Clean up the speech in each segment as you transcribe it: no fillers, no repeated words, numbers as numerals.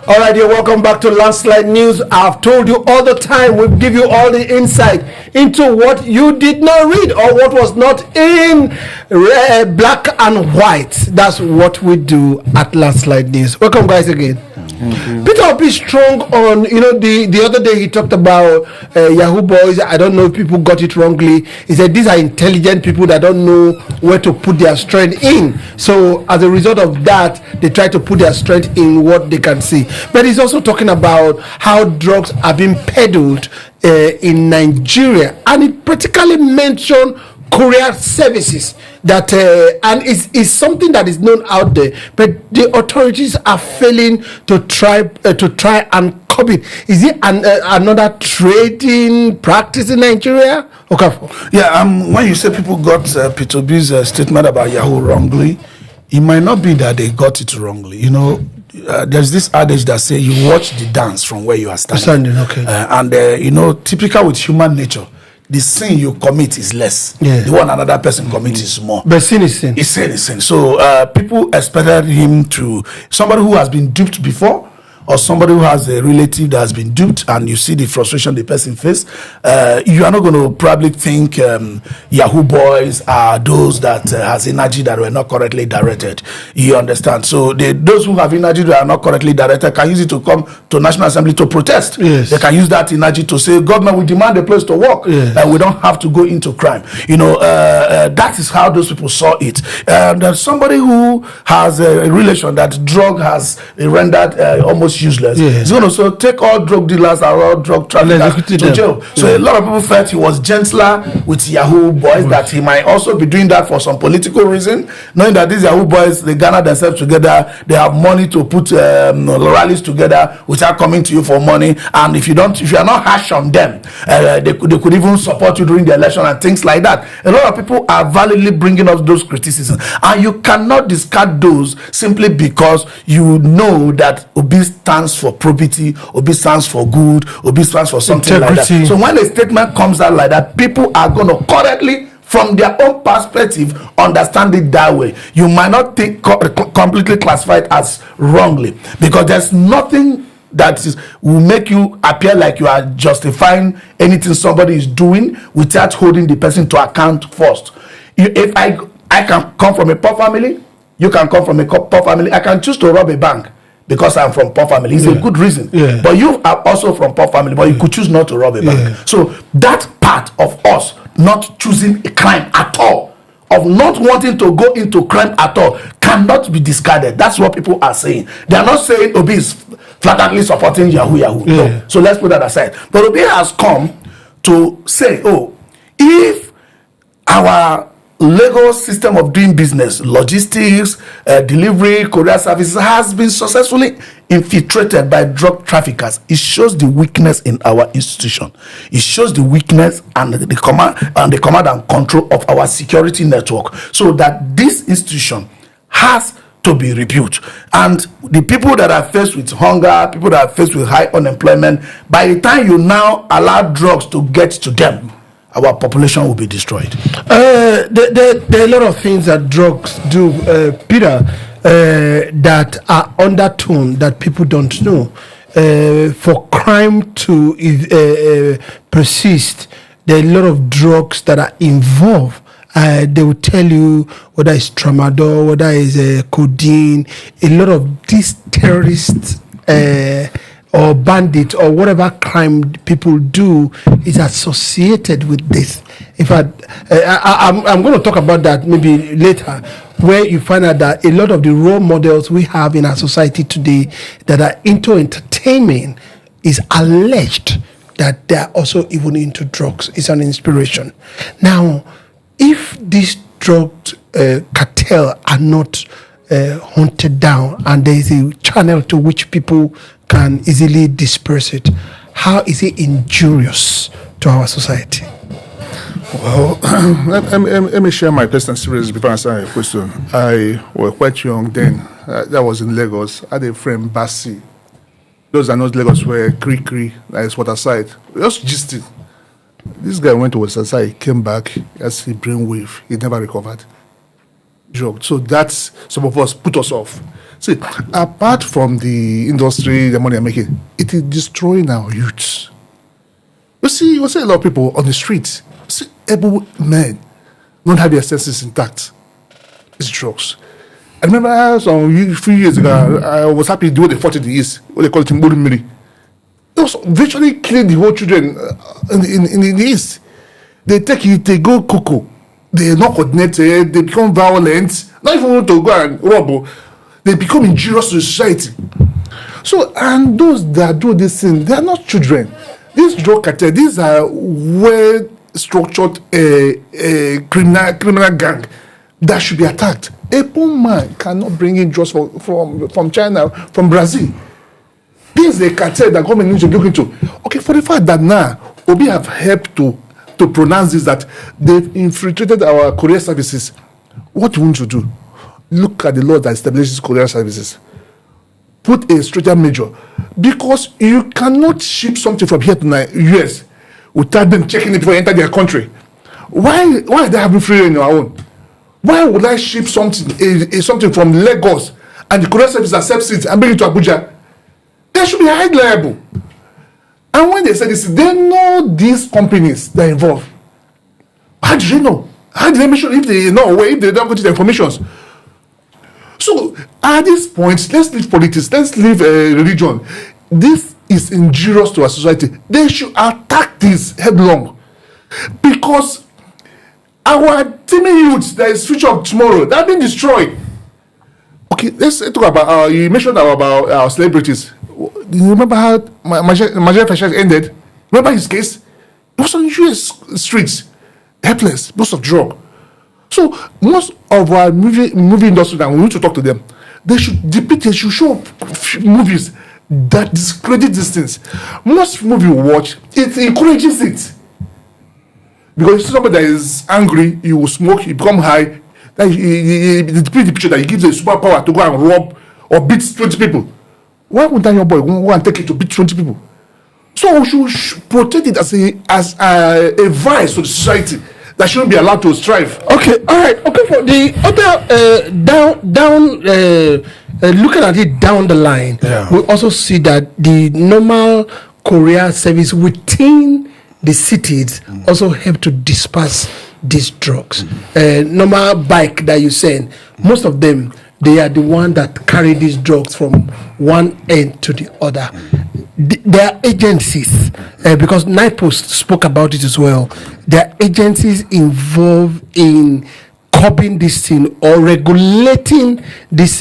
All right, you're welcome back to Landslide News. I've told you all the time, we give you all the insight into what you did not read or what was not in black and white. That's what we do at Landslide News. Welcome, guys, again. Peter will be strong on, the other day he talked about Yahoo Boys. I don't know if people got it wrongly. He said these are intelligent people that don't know where to put their strength in. So as a result of that, they try to put their strength in what they can see. But he's also talking about how drugs are being peddled in Nigeria. And he particularly mentioned courier services that and it's something that is known out there, but the authorities are failing to try and curb it. Is it another trading practice in Nigeria? Okay. Yeah. When you say people got Peter B's statement about Yahoo wrongly, it might not be that they got it wrongly. There's this adage that say you watch the dance from where you are standing. Okay. Typical with human nature, the sin you commit is less. Yeah. The one another person commits is more. But sin is sin. It's sin is sin. So people expected him to, somebody who has been duped before, or somebody who has a relative that has been duped, and you see the frustration the person face, you are not going to probably think Yahoo Boys are those that has energy that were not correctly directed. You understand? So those who have energy that are not correctly directed can use it to come to National Assembly to protest. Yes. They can use that energy to say, government, we demand a place to work, and we don't have to go into crime. That is how those people saw it. There's somebody who has a relation that drug has rendered almost useless. He's going to take all drug dealers and all drug traffickers to jail. So a lot of people felt he was gentler with Yahoo Boys, that he might also be doing that for some political reason, knowing that these Yahoo Boys, they gather themselves together, they have money to put rallies together without coming to you for money, and if you are not harsh on them, they could even support you during the election and things like that. A lot of people are validly bringing up those criticisms, and you cannot discard those simply because you know that Obi stands for probity, Obi stands for good, Obi stands for something integrity. Like that. So when a statement comes out like that, people are going to correctly, from their own perspective, understand it that way. You might not think completely classify it as wrongly, because there's nothing that will make you appear like you are justifying anything somebody is doing without holding the person to account first. If I can come from a poor family, you can come from a poor family. I can choose to rob a bank because I'm from poor family. It's a good reason. But you are also from poor family, but you could choose not to rob a bank. So that part of us not choosing a crime at all, of not wanting to go into crime at all, cannot be discarded. That's what people are saying. They are not saying Obi is flatly supporting Yahoo. No. So let's put that aside. But Obi has come to say, if our legal system of doing business, logistics, delivery, courier services has been successfully infiltrated by drug traffickers, it shows the weakness in our institution. It shows the weakness and the command and control of our security network, so that this institution has to be rebuked. And the people that are faced with hunger, people that are faced with high unemployment, by the time you now allow drugs to get to them, our population will be destroyed. There are a lot of things that drugs do, Peter, that are undertone that people don't know. For crime to persist, there are a lot of drugs that are involved. They will tell you whether it's tramadol, whether it's codeine. A lot of these terrorists or bandits or whatever crime people do is associated with this. In fact, I'm going to talk about that maybe later, where you find out that a lot of the role models we have in our society today that are into entertainment is alleged that they are also even into drugs. It's an inspiration. Now, if these drug cartel are not hunted down and there is a channel to which people can easily disperse it, how is it injurious to our society? Well, let me share my personal experience before answering your question. I was quite young then. That was in Lagos. I had a friend, Basi. Those are not Lagos where Kri, that is Waterside. Just gisting. This guy went to Waterside, he came back, he has a brainwave, he never recovered. So that's, some of us put us off. See, apart from the industry, the money they're making, it is destroying our youths. You see a lot of people on the streets, see able men don't have their senses intact. It's drugs. I remember a few years ago, I was happy to do what they fought in the East, what they call it Miri. It was virtually killing the whole children in the East. They take it, they go cuckoo. They are not coordinated, they become violent, not even want to go and rob, they become injurious to society. So, and those that do this thing, they are not children. These drug cartels, these are well-structured criminal gang that should be attacked. A poor man cannot bring in drugs from China, from Brazil. This is a cartel that government needs to look into. Okay, for the fact that now, Obi have helped to pronounce this, that they've infiltrated our courier services. What do you want to do? Look at the law that establishes courier services. Put a stricter measure. Because you cannot ship something from here to the US without them checking it before you enter their country. Why are they having free in our own? Why would I ship something from Lagos and the courier service accepts it and bring it to Abuja? There should be a high liable. And when they say this, they know these companies that are involved. How do they know? How do they make sure if they know, if they don't go to the information? So at this point, let's leave politics, let's leave religion. This is injurious to our society. They should attack this headlong. Because our teeming youths, there is future of tomorrow, that have been destroyed. Okay, let's talk about, you mentioned about our celebrities. You remember how Nigerian Leaders ended? Remember his case? It was on US streets, helpless, because of drug. So most of our movie industry now, we need to talk to them. They should show movies that discredit these things. Most movie we watch, it encourages it. Because you see somebody that is angry, you will smoke, you become high. The picture that he gives a superpower to go and rob or beat 20 people. Why would that young boy go and take it to beat 20 people? So we should protect it as a vice to the society that shouldn't be allowed to strive. Okay, all right. Okay, for the other looking at it down the line, we also see that the normal courier service within the cities also help to disperse these drugs. Normal bike that you send, most of them, they are the one that carry these drugs from one end to the other. There are agencies, because Night Post spoke about it as well. There are agencies involved in curbing this thing or regulating these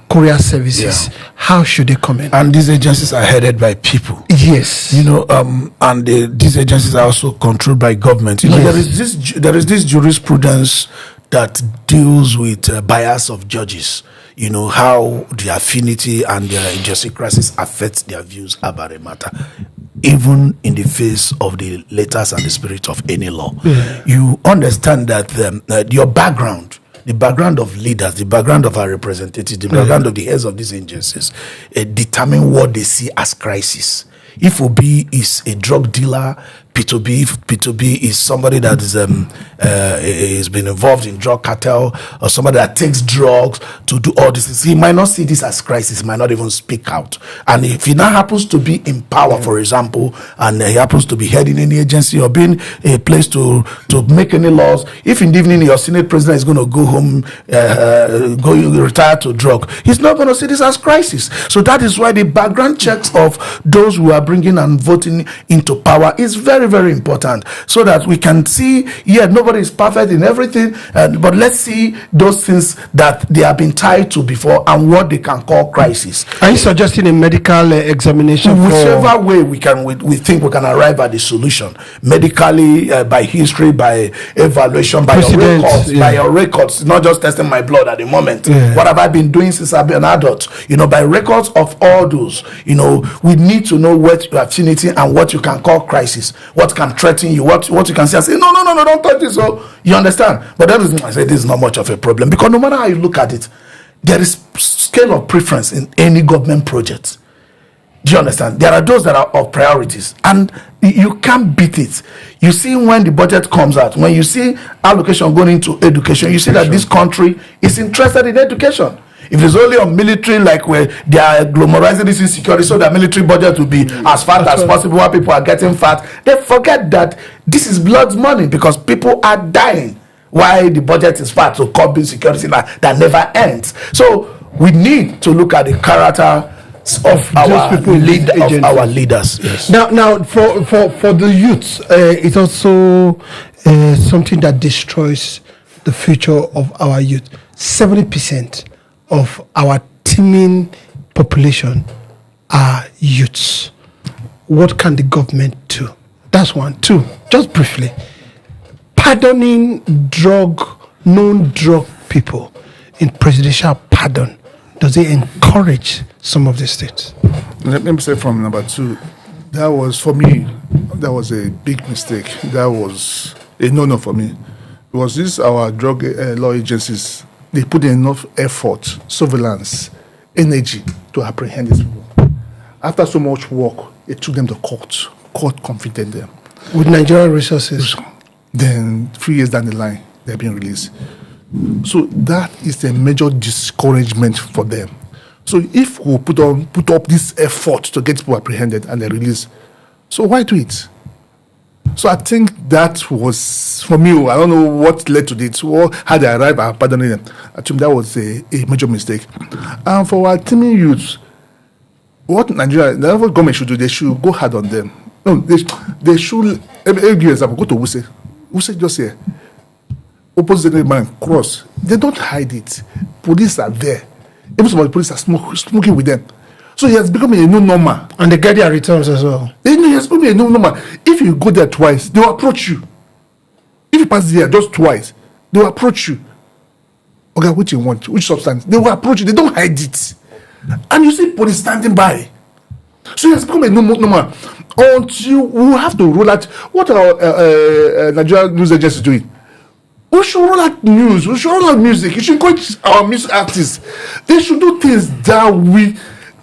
courier services. How should they come in? And these agencies are headed by people. Yes. You know, and these agencies are also controlled by government. You know, there is this jurisprudence that deals with bias of judges. You know, how the affinity and their idiosyncrasies affect their views about a matter, even in the face of the letters and the spirit of any law. You understand that your background, the background of leaders, the background of our representatives, the background of the heads of these agencies, determine what they see as crisis. If Obi is a drug dealer, P2B is somebody that is has been involved in drug cartel, or somebody that takes drugs to do all this things, he might not see this as crisis, he might not even speak out. And if he now happens to be in power, for example, and he happens to be heading any agency or being a place to make any laws, if in the evening your Senate president is going to go home, retire to drug, he's not going to see this as crisis. So that is why the background checks of those who are bringing and voting into power is very, very important, so that we can see, nobody is perfect in everything, but let's see those things that they have been tied to before and what they can call crisis. Are you suggesting a medical examination? Whichever way we think we can arrive at the solution, medically, by history, by evaluation, by your records, not just testing my blood at the moment. What have I been doing since I've been an adult? You know, by records of all those, you know, we need to know what your affinity and what you can call crisis, what can threaten you, what you can say and say, no, don't touch this. So you understand? But that is, I say, this is not much of a problem, because no matter how you look at it, there is scale of preference in any government project. Do you understand? There are those that are of priorities, and you can't beat it. You see, when the budget comes out, when you see allocation going into education, you see that this country is interested in education. If it's only on military, like where they are glamorizing this insecurity, so that military budget will be as fat as possible while people are getting fat, they forget that this is blood money because people are dying. Why the budget is fat to curb insecurity that never ends. So we need to look at the character of our leaders. Yes. Now, for the youth, it's also something that destroys the future of our youth. 70% of our teeming population are youths. What can the government do? That's one. Two, just briefly, pardoning known drug people in presidential pardon. Does it encourage some of the states? Let me say from number two, that was, for me, that was a big mistake. That was a no-no for me. Because this, our drug law agencies, they put enough effort, surveillance, energy to apprehend these people. After so much work, it took them to court. Court convicted them. With Nigerian resources. Then 3 years down the line, they're being released. So that is a major discouragement for them. So if we put up this effort to get people apprehended and then released, so why do it? So I think that was, for me, I don't know what led to this, or how they arrived at pardoning them. I think that was a major mistake. And for our teeming youths, what Nigeria, the government should do, they should go hard on them. No, they should, let me give you an example, go to Wuse. Wuse just here. Opposite man cross. They don't hide it. Police are there. Even some of the police are smoking with them. So he has become a new normal. And they get their returns as well. He has become a new normal. If you go there twice, they will approach you. If you pass there just twice, they will approach you. Okay, what you want? Which substance? They will approach you. They don't hide it. And you see police standing by. So he has become a new normal. Until we have to roll out what our Nigerian news agency is doing. We should roll out news. We should roll out music. You should encourage our music artists. They should do things that we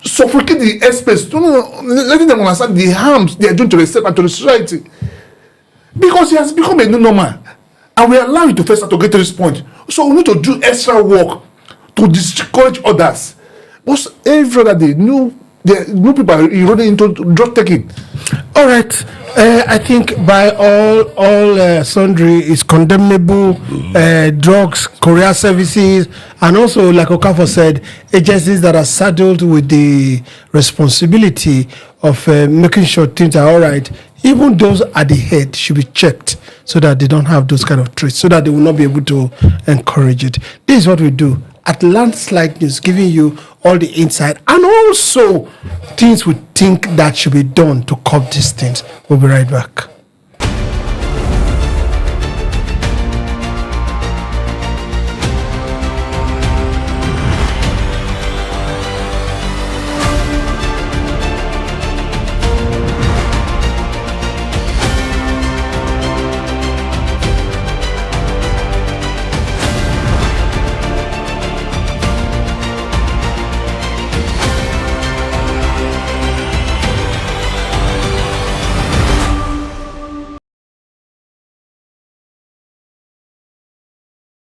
suffocate the airspace. Letting them understand the harms they are doing to themselves and to the society. Because it has become a new normal. And we allow it to first to get to this point. So we need to do extra work to discourage others. Because every other day, new people are running into drug taking. All right. I think by all sundry is condemnable. Drugs, courier services, and also, like Okafor said, agencies that are saddled with the responsibility of making sure things are all right. Even those at the head should be checked so that they don't have those kind of traits, so that they will not be able to encourage it. This is what we do at Landslide News, giving you all the insight and also things we think that should be done to curb these things. We'll be right back.